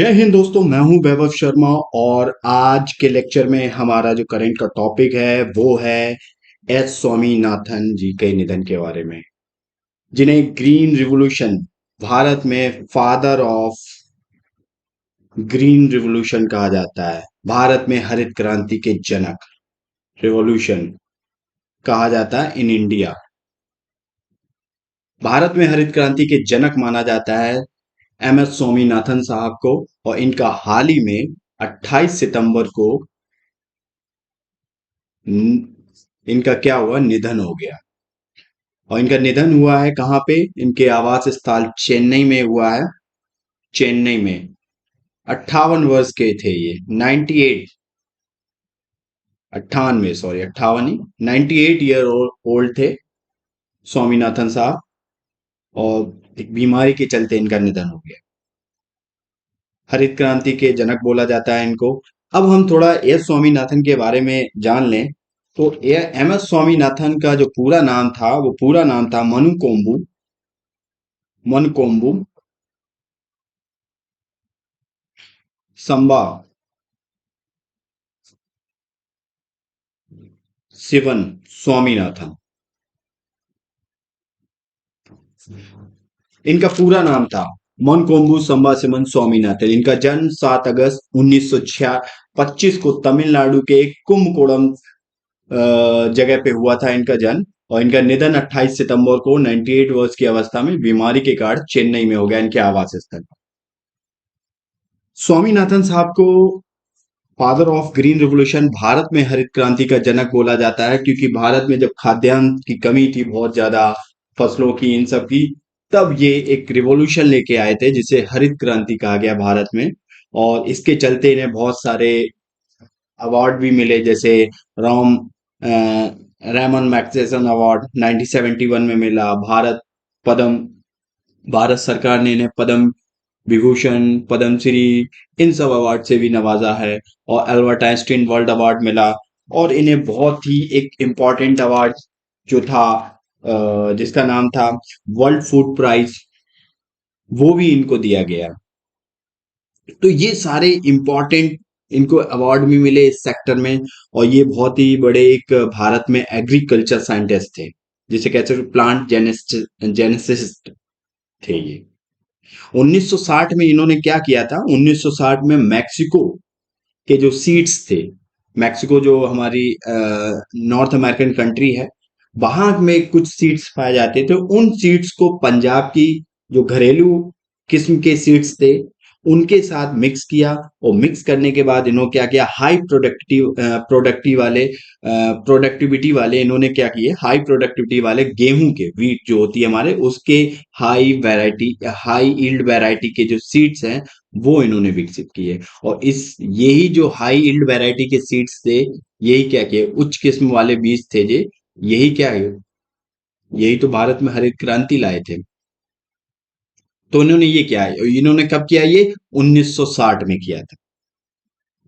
जय हिंद दोस्तों, मैं हूं वैभव शर्मा। और आज के लेक्चर में हमारा जो करंट का टॉपिक है वो है एस स्वामीनाथन जी के निधन के बारे में, जिन्हें ग्रीन रिवॉल्यूशन, भारत में फादर ऑफ ग्रीन रिवॉल्यूशन कहा जाता है। भारत में हरित क्रांति के जनक, रिवॉल्यूशन कहा जाता है इन इंडिया। भारत में हरित क्रांति के जनक माना जाता है एम एस स्वामीनाथन साहब को। और इनका हाल ही में 28 सितंबर को इनका क्या हुआ, निधन हो गया। और इनका निधन हुआ है कहाँ पे? इनके आवास स्थल चेन्नई में हुआ है। चेन्नई में 58 वर्ष के थे ये, 98, 98, सॉरी 58 ही, 98 ईयर ओल्ड थे स्वामीनाथन साहब। और एक बीमारी के चलते इनका निधन हो गया। हरित क्रांति के जनक बोला जाता है इनको। अब हम थोड़ा एस स्वामीनाथन के बारे में जान लें। तो एम एस स्वामीनाथन का जो पूरा नाम था, वो पूरा नाम था मनुकोम्बु, मनकोम्बु संबा शिवन स्वामीनाथन। इनका पूरा नाम था मनकोम्बु संबा शिवन स्वामीनाथन। इनका जन्म 7 अगस्त 1925 को तमिलनाडु के कुंभकोणम जगह पे हुआ था इनका जन्म। और इनका निधन 28 सितंबर को 98 वर्ष की अवस्था में बीमारी के कारण चेन्नई में हो गया, इनके आवास स्थल। स्वामीनाथन साहब को father of green revolution, Bharat में हरित क्रांति का जनक बोला जाता है, क्योंकि भारत में जब खाद्यान्न की कमी थी बहुत ज्यादा, फसलों की, इन सब की, तब ये एक रिवॉल्यूशन लेके आए थे जिसे हरित क्रांति कहा गया भारत में। और इसके चलते इन्हें बहुत सारे अवार्ड भी मिले, जैसे रॉम रेमन मैग्सेसन अवार्ड 1971 में मिला। पद्म भारत सरकार ने इन्हें पद्म विभूषण, पद्मश्री, इन सब अवार्ड से भी नवाजा है। और अल्बर्ट आइंस्टीन वर्ल्ड अवार्ड मिला। और इन्हें बहुत ही एक इम्पॉर्टेंट अवार्ड जो था, जिसका नाम था वर्ल्ड फूड प्राइज, वो भी इनको दिया गया। तो ये सारे इम्पॉर्टेंट इनको अवार्ड भी मिले इस सेक्टर में। और ये बहुत ही बड़े एक भारत में एग्रीकल्चर साइंटिस्ट थे, जिसे कहते हैं प्लांट जेनेसिस्ट थे ये। 1960 में इन्होंने क्या किया था? 1960 में मैक्सिको के जो सीड्स थे, मैक्सिको जो हमारी नॉर्थ अमेरिकन कंट्री है, वहां में कुछ सीड्स पाए जाते थे। उन सीड्स को पंजाब की जो घरेलू किस्म के सीड्स थे उनके साथ मिक्स किया। और मिक्स करने के बाद इन्होंने क्या किया, हाई प्रोडक्टिविटी वाले इन्होंने क्या किए, हाई प्रोडक्टिविटी वाले गेहूं के, वीट जो होती है हमारे, उसके हाई यील्ड वैरायटी के जो सीड्स हैं वो इन्होंने विकसित किए। और इस यही जो हाई यील्ड वैरायटी के सीड्स थे, यही क्या किए, उच्च किस्म वाले बीज थे जे, यही क्या है, यही तो भारत में हरित क्रांति लाए थे। तो इन्होंने ये क्या है, इन्होंने कब किया? ये 1960 में किया था।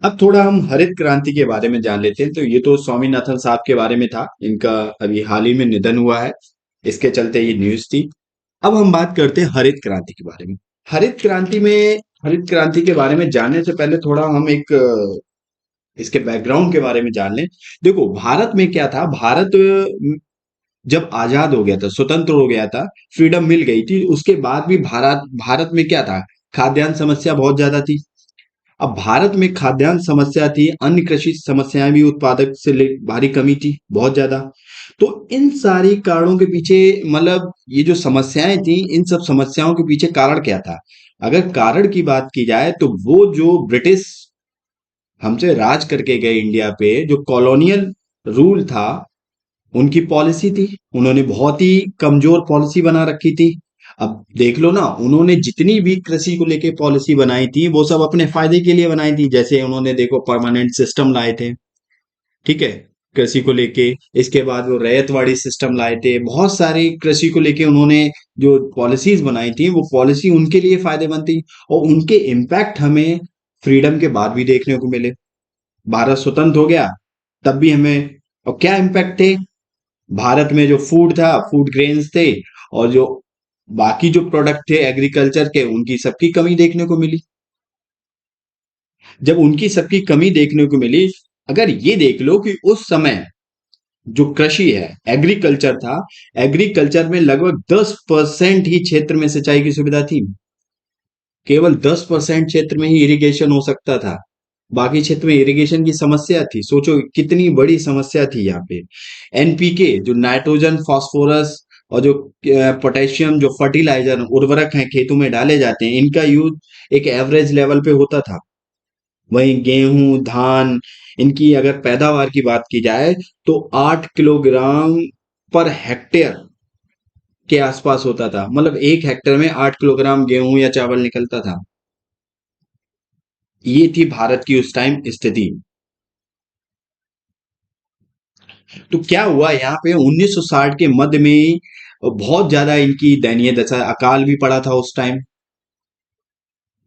अब थोड़ा हम हरित क्रांति के बारे में जान लेते हैं। तो ये तो स्वामीनाथन साहब के बारे में था, इनका अभी हाल ही में निधन हुआ है, इसके चलते ये न्यूज थी। अब हम बात करते हैं हरित क्रांति के बारे में। हरित क्रांति में हरित क्रांति के बारे में जानने से पहले थोड़ा हम एक इसके बैकग्राउंड के बारे में जान लें। देखो, भारत में क्या था, भारत जब आजाद हो गया था, स्वतंत्र हो गया था, फ्रीडम मिल गई थी, उसके बाद भी भारत भारत में क्या था, खाद्यान्न समस्या बहुत ज्यादा थी। अब भारत में खाद्यान्न समस्या थी, अन्य कृषि समस्याएं भी, उत्पादक से भारी कमी थी बहुत ज्यादा। तो इन सारी कारणों के पीछे, मतलब ये जो समस्याएं थी, इन सब समस्याओं के पीछे कारण क्या था? अगर कारण की बात की जाए तो वो जो ब्रिटिश हमसे राज करके गए इंडिया पे, जो कॉलोनियल रूल था, उनकी पॉलिसी थी, उन्होंने बहुत ही कमजोर पॉलिसी बना रखी थी। अब देख लो ना, उन्होंने जितनी भी कृषि को लेके पॉलिसी बनाई थी वो सब अपने फायदे के लिए बनाई थी। जैसे उन्होंने देखो परमानेंट सिस्टम लाए थे, ठीक है, कृषि को लेके। इसके बाद वो रैयतवाड़ी सिस्टम लाए थे, बहुत सारी कृषि को लेके उन्होंने जो पॉलिसीज बनाई थी, वो पॉलिसी उनके लिए फायदेमंद थी। और उनके इम्पैक्ट हमें फ्रीडम के बाद भी देखने को मिले। भारत स्वतंत्र हो गया तब भी हमें, और क्या इम्पैक्ट थे, भारत में जो फूड था, फूड ग्रेन्स थे, और जो बाकी जो प्रोडक्ट थे एग्रीकल्चर के, उनकी सबकी कमी देखने को मिली। जब उनकी सबकी कमी देखने को मिली, अगर ये देख लो कि उस समय जो कृषि है, एग्रीकल्चर था, एग्रीकल्चर में लगभग 10% ही क्षेत्र में सिंचाई की सुविधा थी। केवल 10% क्षेत्र में ही इरिगेशन हो सकता था। बाकी क्षेत्र में इरिगेशन की समस्या थी। सोचो कितनी बड़ी समस्या थी यहाँ पे। एनपीके जो नाइट्रोजन, फास्फोरस और जो पोटेशियम जो फर्टिलाइजर उर्वरक हैं खेतों में डाले जाते हैं, इनका यूज एक एवरेज लेवल पे होता था। वहीं गेहूं, धान, इनकी अगर पैदावार की बात की जाए तो 8 किलोग्राम पर हेक्टेयर के आसपास होता था। मतलब 1 हेक्टेयर में 8 किलोग्राम गेहूं या चावल निकलता था। ये थी भारत की उस टाइम स्थिति। तो क्या हुआ यहाँ पे 1960 के मध्य में ही बहुत ज्यादा इनकी दयनीय दशा, अकाल भी पड़ा था उस टाइम।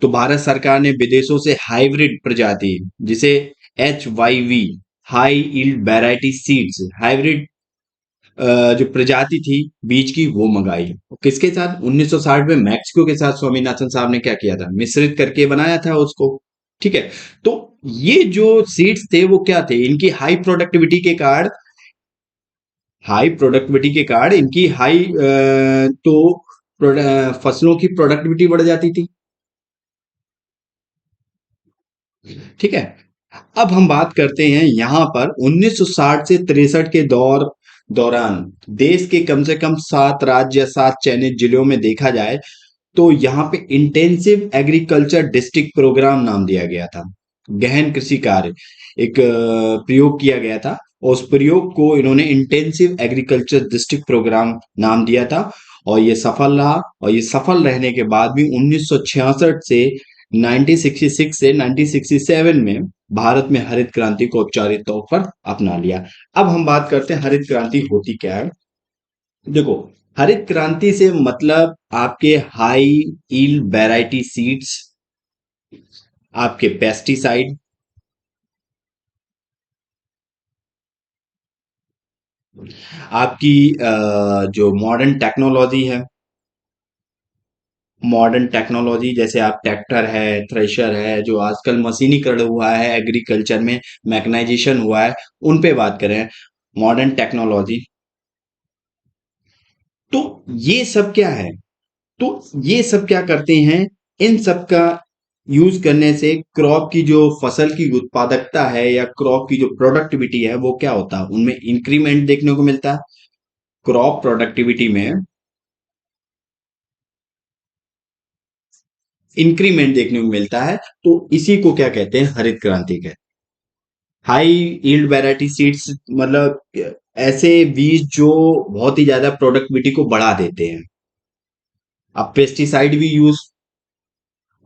तो भारत सरकार ने विदेशों से हाइब्रिड प्रजाति, जिसे HYV, high yield variety seeds, hybrid जो प्रजाति थी बीज की, वो मंगाई। किसके साथ? 1960 में मैक्सिको के साथ स्वामीनाथन साहब ने क्या किया था, मिश्रित करके बनाया था उसको। ठीक है। तो ये जो सीड्स थे वो क्या थे, इनकी हाई प्रोडक्टिविटी के कारण, हाई प्रोडक्टिविटी के कारण इनकी तो फसलों की प्रोडक्टिविटी बढ़ जाती थी। ठीक है। अब हम बात करते हैं यहां पर 1960 से 63 के दौरान देश के कम से कम 7 राज्य या 7 चयनित जिलों में देखा जाए तो यहाँ पे इंटेंसिव एग्रीकल्चर डिस्ट्रिक्ट प्रोग्राम नाम दिया गया था। गहन कृषि कार्य एक प्रयोग किया गया था, और उस प्रयोग को इन्होंने इंटेंसिव एग्रीकल्चर डिस्ट्रिक्ट प्रोग्राम नाम दिया था। और ये सफल रहा, और ये सफल रहने के बाद भी 1966 से 1966 से 1967 में भारत में हरित क्रांति को औपचारिक तौर पर अपना लिया। अब हम बात करते हैं हरित क्रांति होती क्या है। देखो, हरित क्रांति से मतलब आपके हाई यील्ड वैरायटी सीड्स, आपके पेस्टिसाइड, आपकी जो मॉडर्न टेक्नोलॉजी है, मॉडर्न टेक्नोलॉजी जैसे आप ट्रैक्टर है, थ्रेशर है, जो आजकल मशीनीकरण हुआ है एग्रीकल्चर में, मैकेनाइजेशन हुआ है, उन पे बात करें, मॉडर्न टेक्नोलॉजी। तो ये सब क्या है? तो ये सब क्या करते हैं, इन सब का यूज करने से क्रॉप की जो फसल की उत्पादकता है या क्रॉप की जो प्रोडक्टिविटी है वो क्या होता है, उनमें इंक्रीमेंट देखने को मिलता है। क्रॉप प्रोडक्टिविटी में इंक्रीमेंट देखने को मिलता है। तो इसी को क्या कहते हैं, हरित क्रांति कहते हैं। हाई यील्ड वैरायटी सीड्स मतलब ऐसे बीज जो बहुत ही ज्यादा प्रोडक्टिविटी को बढ़ा देते हैं। अब पेस्टिसाइड भी यूज,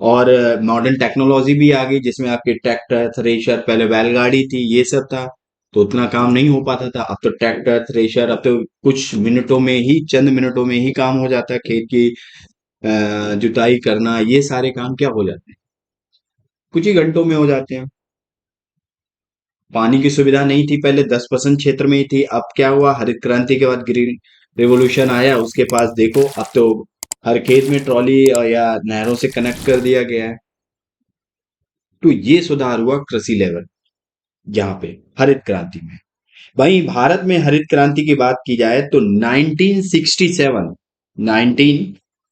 और मॉडर्न टेक्नोलॉजी भी आ गई जिसमें आपके ट्रैक्टर, थ्रेशर, पहले बैलगाड़ी थी, ये सब था, तो उतना काम नहीं हो पाता था। अब तो ट्रैक्टर, थ्रेशर, अब तो कुछ मिनटों में ही, चंद मिनटों में ही काम हो जाता है। खेत की जुताई करना, ये सारे काम क्या हो जाते हैं, कुछ ही घंटों में हो जाते हैं। पानी की सुविधा नहीं थी पहले, 10% क्षेत्र में ही थी। अब क्या हुआ, हरित क्रांति के बाद ग्रीन रेवोल्यूशन आया, उसके पास देखो अब तो हर खेत में ट्रॉली या नहरों से कनेक्ट कर दिया गया है। तो ये सुधार हुआ कृषि लेवल यहाँ पे हरित क्रांति में। वहीं भारत में हरित क्रांति की बात की जाए तो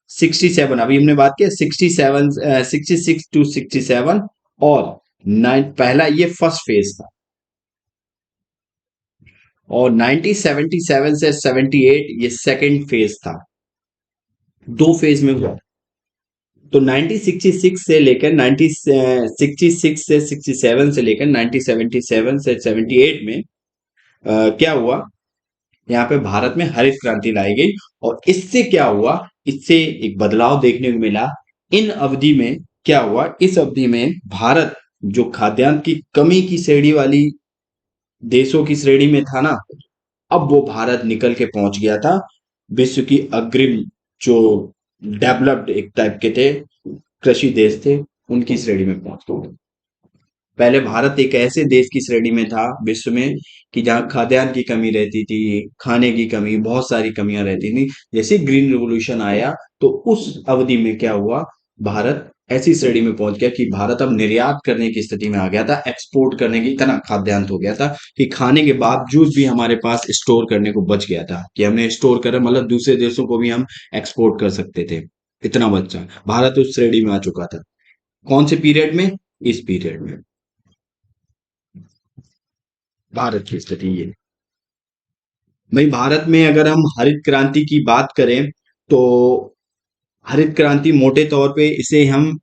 1967 अभी हमने बात किया 67, 66 टू 67, और पहला ये फर्स्ट फेज था, और 1977 से 78 ये सेकंड फेज था। दो फेज में हुआ। तो 1966 से लेकर 1966 से 67 से लेकर 1977 से 78 में क्या हुआ, यहाँ पे भारत में हरित क्रांति लाई गई। और इससे क्या हुआ, इससे एक बदलाव देखने को मिला। इन अवधि में क्या हुआ, इस अवधि में भारत जो खाद्यान्न की कमी की श्रेणी वाली देशों की श्रेणी में था ना, अब वो भारत निकल के पहुंच गया था विश्व की अग्रिम, जो डेवलप्ड एक टाइप के थे, कृषि देश थे, उनकी श्रेणी में पहुंच गया। पहले भारत एक ऐसे देश की श्रेणी में था विश्व में कि जहां खाद्यान्न की कमी रहती थी, खाने की कमी, बहुत सारी कमियां रहती थी। जैसे ग्रीन रिवॉल्यूशन आया तो उस अवधि में क्या हुआ, भारत ऐसी श्रेणी में पहुंच गया कि भारत अब निर्यात करने की स्थिति में आ गया था, एक्सपोर्ट करने की इतना खाद्यान्न हो गया था कि खाने के बावजूद भी हमारे पास स्टोर करने को बच गया था कि हमने स्टोर कर मतलब दूसरे देशों को भी हम एक्सपोर्ट कर सकते थे। इतना बच्चा भारत उस श्रेणी में आ चुका था। कौन से पीरियड में? इस पीरियड में भारत की स्थिति ये। भाई भारत में अगर हम हरित क्रांति की बात करें तो हरित क्रांति मोटे तौर पे इसे हम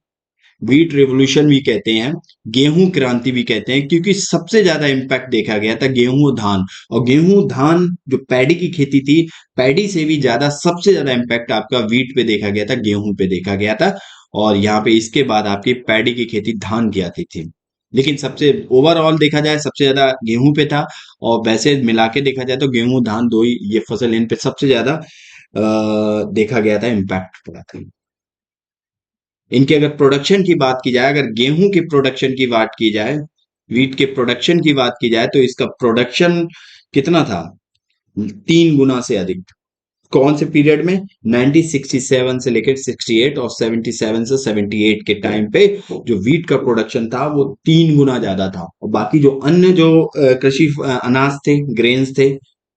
व्हीट रेवोल्यूशन भी कहते हैं, गेहूं क्रांति भी कहते हैं, क्योंकि सबसे ज्यादा इम्पैक्ट देखा गया था गेहूं और धान। और गेहूं धान जो पैडी की खेती थी, पैडी से भी ज्यादा सबसे ज्यादा इम्पैक्ट आपका व्हीट पे देखा गया था, गेहूं पे देखा गया था। और यहाँ पे इसके बाद आपकी पैडी की खेती धान की आती थी। लेकिन सबसे ओवरऑल देखा जाए सबसे ज्यादा गेहूं पे था। और वैसे मिला के देखा जाए तो गेहूं धान दो ही ये फसल इन पे सबसे ज्यादा देखा गया था, इम्पैक्ट पड़ा था। इनके अगर प्रोडक्शन की बात की जाए, अगर गेहूं के प्रोडक्शन की बात की जाए, व्हीट के प्रोडक्शन की बात की जाए, तो इसका प्रोडक्शन कितना था? 3 गुना से अधिक। कौन से पीरियड में? 1967 से लेकर 68 और 77 से 78 के टाइम पे जो व्हीट का प्रोडक्शन था वो 3 गुना ज्यादा था। और बाकी जो अन्य जो कृषि अनाज थे, ग्रेन्स थे,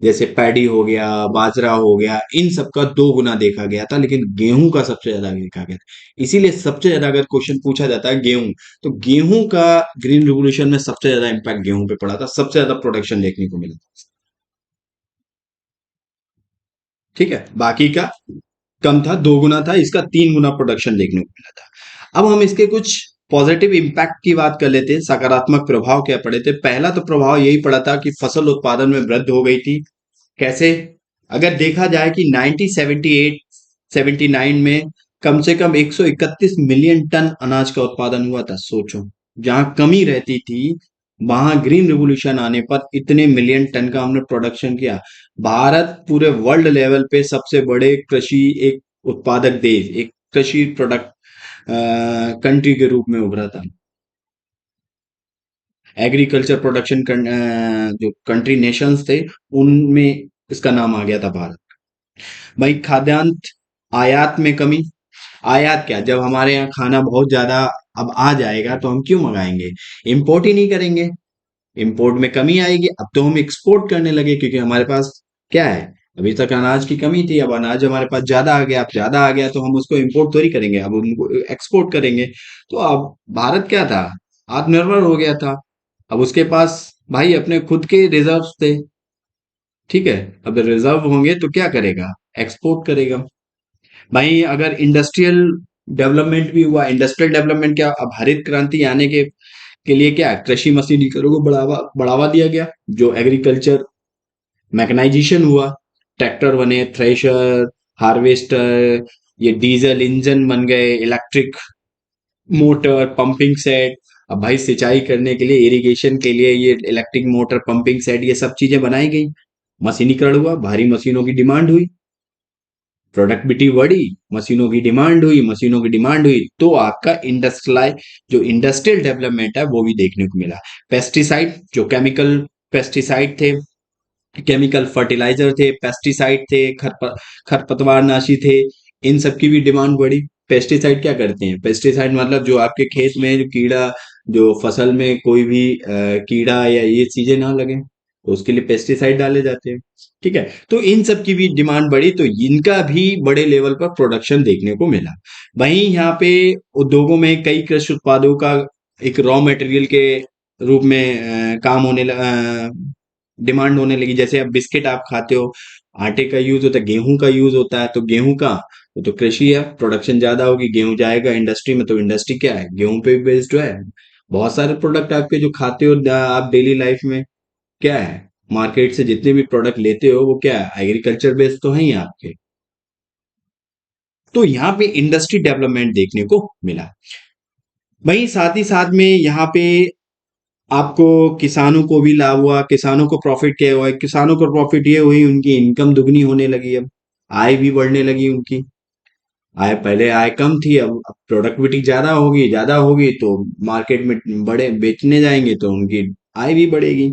जैसे पैडी हो गया, बाजरा हो गया, इन सब का 2 गुना देखा गया था, लेकिन गेहूं का सबसे ज्यादा देखा गया था। इसीलिए सबसे ज्यादा अगर क्वेश्चन पूछा जाता है गेहूं, तो गेहूं का ग्रीन रिवोल्यूशन में सबसे ज्यादा इम्पैक्ट गेहूं पे पड़ा था, सबसे ज्यादा प्रोडक्शन देखने को मिला। ठीक है, बाकी का कम था, 2 गुना था, इसका 3 गुना प्रोडक्शन देखने को मिला था। अब हम इसके कुछ पॉजिटिव इम्पैक्ट की बात कर लेते हैं, सकारात्मक प्रभाव क्या पड़े थे। पहला तो प्रभाव यही पड़ा था कि फसल उत्पादन में वृद्धि हो गई थी। कैसे? अगर देखा जाए कि 1978 79 में कम से कम 131 मिलियन टन अनाज का उत्पादन हुआ था। सोचो, जहां कमी रहती थी वहां ग्रीन रिवोल्यूशन आने पर इतने मिलियन टन का हमने प्रोडक्शन किया। भारत पूरे वर्ल्ड लेवल पे सबसे बड़े कृषि एक उत्पादक देश, एक कृषि प्रोडक्ट कंट्री के रूप में उभरा था। एग्रीकल्चर प्रोडक्शन जो कंट्री नेशंस थे उनमें इसका नाम आ गया था भारत। भाई खाद्यान्न आयात में कमी। आयात क्या, जब हमारे यहाँ खाना बहुत ज्यादा अब आ जाएगा तो हम क्यों मंगाएंगे? इंपोर्ट ही नहीं करेंगे। इंपोर्ट में कमी आएगी, अब तो हम एक्सपोर्ट करने लगे क्योंकि हमारे पास क्या है, अभी तक अनाज की कमी थी, अब अनाज हमारे पास ज्यादा आ गया, अब ज्यादा आ गया तो हम उसको इंपोर्ट थोड़ी करेंगे, अब उनको एक्सपोर्ट करेंगे। तो अब भारत क्या था, आत्मनिर्भर हो गया था। अब उसके पास भाई अपने खुद के रिजर्व थे। ठीक है, अब रिजर्व होंगे तो क्या करेगा? एक्सपोर्ट करेगा। भाई अगर इंडस्ट्रियल डेवलपमेंट भी हुआ, इंडस्ट्रियल डेवलपमेंट क्या, अब हरित क्रांति आने के लिए क्या, कृषि मशीनीकरण को बढ़ावा बढ़ावा दिया गया। जो एग्रीकल्चर मैकेनाइजेशन हुआ, ट्रैक्टर बने, थ्रेशर, हार्वेस्टर, ये डीजल इंजन बन गए, इलेक्ट्रिक मोटर, पंपिंग सेट। अब भाई सिंचाई करने के लिए, इरिगेशन के लिए ये इलेक्ट्रिक मोटर, पंपिंग सेट, ये सब चीजें बनाई गई। मशीनीकरण हुआ, भारी मशीनों की डिमांड हुई, प्रोडक्टिविटी बढ़ी, मशीनों की डिमांड हुई, मशीनों की डिमांड हुई, तो आपका इंडस्ट्रियल जो इंडस्ट्रियल डेवलपमेंट है वो भी देखने को मिला। पेस्टिसाइड, जो केमिकल पेस्टिसाइड थे, केमिकल फर्टिलाइजर थे, पेस्टिसाइड थे, खरपतवारनाशी थे, इन सब की भी डिमांड बढ़ी। पेस्टिसाइड क्या करते हैं? पेस्टिसाइड मतलब जो आपके खेत में जो कीड़ा, जो फसल में कोई भी कीड़ा या ये चीजें ना लगे, तो उसके लिए पेस्टिसाइड डाले जाते हैं। ठीक है, तो इन सब की भी डिमांड बढ़ी, तो इनका भी बड़े लेवल पर प्रोडक्शन देखने को मिला। वहीं यहाँ पे उद्योगों में कई कृषि उत्पादों का एक रॉ मटेरियल के रूप में काम होने डिमांड होने लगी। जैसे अब बिस्किट आप खाते हो, आटे का यूज होता है, गेहूं का यूज होता है, तो गेहूं का तो कृषि है, प्रोडक्शन ज्यादा होगी, गेहूं जाएगा इंडस्ट्री में, तो इंडस्ट्री क्या है, गेहूं पे बेस्ड है। बहुत सारे प्रोडक्ट आपके जो खाते हो आप डेली लाइफ में, क्या है, मार्केट से जितने भी प्रोडक्ट लेते हो वो क्या है, एग्रीकल्चर बेस्ड तो है ही आपके। तो यहाँ पे इंडस्ट्री डेवलपमेंट देखने को मिला। वहीं साथ ही साथ में यहाँ पे आपको किसानों को भी लाभ हुआ। किसानों को प्रॉफिट क्या हुआ? किसानों को प्रॉफिट ये हुई, उनकी इनकम दुगनी होने लगी, अब आय भी बढ़ने लगी उनकी। आय, पहले आय कम थी, अब प्रोडक्टिविटी ज्यादा होगी तो मार्केट में बड़े बेचने जाएंगे तो उनकी आय भी बढ़ेगी।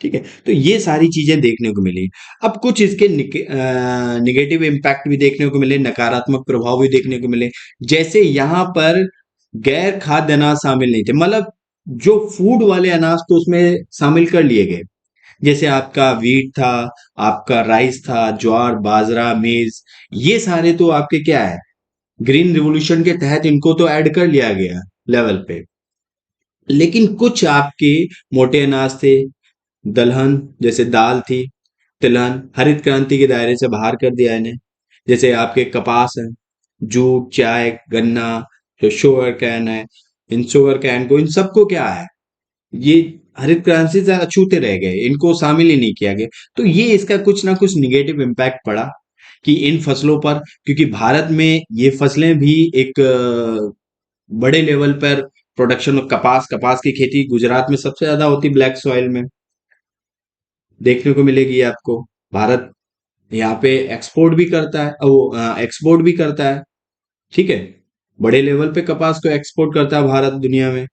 ठीक है, तो ये सारी चीजें देखने को मिली। अब कुछ इसके निगेटिव इम्पैक्ट भी देखने को मिले, नकारात्मक प्रभाव भी देखने को मिले। जैसे यहाँ पर गैर खाद्य अनाज शामिल नहीं थे, मतलब जो फूड वाले अनाज तो उसमें शामिल कर लिए गए, जैसे आपका वीट था, आपका राइस था, ज्वार, बाजरा, मेज, ये सारे तो आपके क्या है, ग्रीन रिवॉल्यूशन के तहत इनको तो ऐड कर लिया गया लेवल पे। लेकिन कुछ आपके मोटे अनाज थे, दलहन जैसे दाल थी, तिलहन हरित क्रांति के दायरे से बाहर कर दिया इन्हें। जैसे आपके कपास है, जूट, चाय, गन्ना, जो शुगर कैन है, इन शुगर कैन को, इन सबको क्या है, ये हरित क्रांति से अछूते रह गए, इनको शामिल ही नहीं किया गया। तो ये इसका कुछ ना कुछ निगेटिव इम्पैक्ट पड़ा कि इन फसलों पर, क्योंकि भारत में ये फसलें भी एक बड़े लेवल पर प्रोडक्शन, कपास कपास की खेती गुजरात में सबसे ज्यादा होती, ब्लैक सॉइल में देखने को मिलेगी आपको। भारत यहाँ पे एक्सपोर्ट भी करता है, वो एक्सपोर्ट भी करता है, ठीक है, बड़े लेवल पे कपास को एक्सपोर्ट करता है भारत दुनिया में।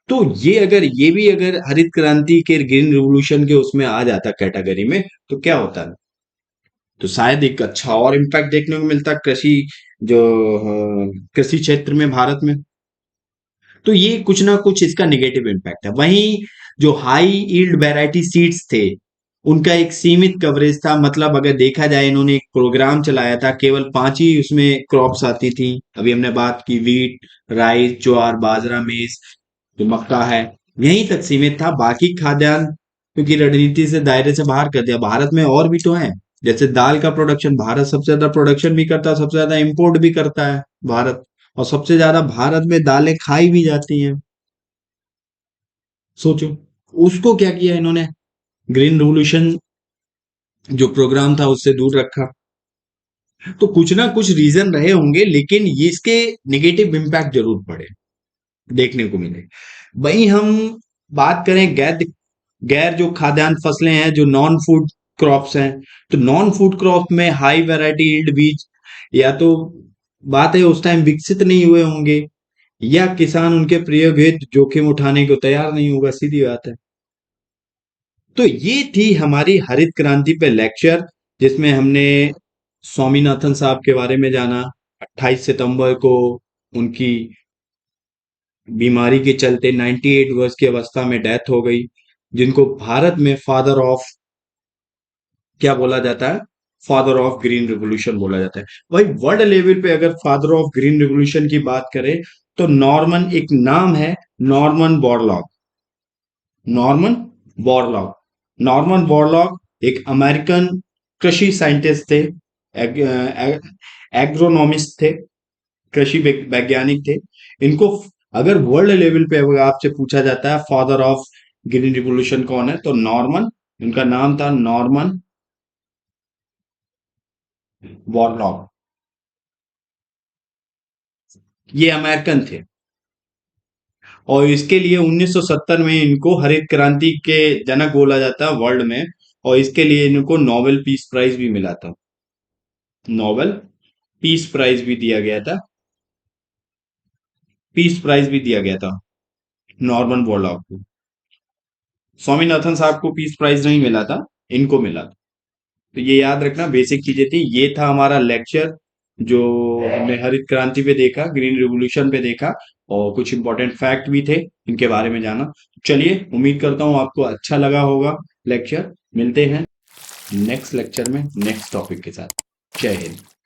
तो ये अगर ये भी अगर हरित क्रांति के ग्रीन रिवॉल्यूशन के उसमें आ जाता कैटेगरी में, तो क्या होता है, तो शायद एक अच्छा और इम्पैक्ट देखने को मिलता कृषि, जो कृषि क्षेत्र में भारत में। तो ये कुछ ना कुछ इसका निगेटिव इम्पैक्ट है। वहीं जो हाई यील्ड वैरायटी सीड्स थे, उनका एक सीमित कवरेज था, मतलब अगर देखा जाए इन्होंने एक प्रोग्राम चलाया था, केवल 5 ही उसमें क्रॉप्स आती थी। अभी हमने बात की वीट, राइस, ज्वार, बाजरा, मेज, जो मक्का है, यहीं तक सीमित था। बाकी खाद्यान्न क्योंकि रणनीति से दायरे से बाहर कर दिया। भारत में और भी तो है, जैसे दाल का प्रोडक्शन, भारत सबसे ज्यादा प्रोडक्शन भी करता है, सबसे ज्यादा इंपोर्ट भी करता है भारत, और सबसे ज्यादा भारत में दालें खाई भी जाती हैं। सोचो, उसको क्या किया इन्होंने, ग्रीन रिवॉल्यूशन जो प्रोग्राम था उससे दूर रखा। तो कुछ ना कुछ रीजन रहे होंगे, लेकिन ये इसके नेगेटिव इम्पैक्ट जरूर पड़े, देखने को मिले। वहीं हम बात करें गैर गैर जो खाद्यान्न फसलें हैं, जो नॉन फूड क्रॉप्स हैं, तो नॉन फूड क्रॉप में हाई वैरायटी यील्ड बीज, या तो बात है उस टाइम विकसित नहीं हुए होंगे, या किसान उनके प्रयोग हेतु जोखिम उठाने को तैयार नहीं होगा, सीधी बात है। तो ये थी हमारी हरित क्रांति पे लेक्चर, जिसमें हमने स्वामीनाथन साहब के बारे में जाना। 28 सितंबर को उनकी बीमारी के चलते 98 वर्ष की अवस्था में डेथ हो गई, जिनको भारत में फादर ऑफ क्या बोला जाता है, फादर ऑफ ग्रीन रिवॉल्यूशन बोला जाता है। भाई वर्ल्ड लेवल पे अगर फादर ऑफ ग्रीन रिवॉल्यूशन की बात करें, तो नॉर्मन एक नाम है, Norman Borlaug. Norman Borlaug, Norman Borlaug एक अमेरिकन कृषि साइंटिस्ट थे, एग्रोनॉमिस्ट थे, कृषि वैज्ञानिक थे। इनको अगर वर्ल्ड लेवल पे अगर आपसे पूछा जाता है फादर ऑफ ग्रीन रिवॉल्यूशन कौन है, तो नॉर्मन, उनका नाम था नॉर्मन बोरलॉग। ये अमेरिकन थे, और इसके लिए 1970 में इनको हरित क्रांति के जनक बोला जाता है वर्ल्ड में, और इसके लिए इनको नोबेल पीस प्राइज भी मिला था, नोबेल पीस प्राइज भी दिया गया था, पीस प्राइज भी दिया गया था नॉर्मन बोरलॉग को। स्वामीनाथन साहब को पीस प्राइज नहीं मिला था, इनको मिला था। तो ये याद रखना, बेसिक चीजें थी। ये था हमारा लेक्चर, जो हमने हरित क्रांति पे देखा, ग्रीन रिवॉल्यूशन पे देखा, और कुछ इंपॉर्टेंट फैक्ट भी थे, इनके बारे में जाना। चलिए, उम्मीद करता हूँ आपको अच्छा लगा होगा लेक्चर। मिलते हैं नेक्स्ट लेक्चर में नेक्स्ट टॉपिक के साथ। जय हिंद।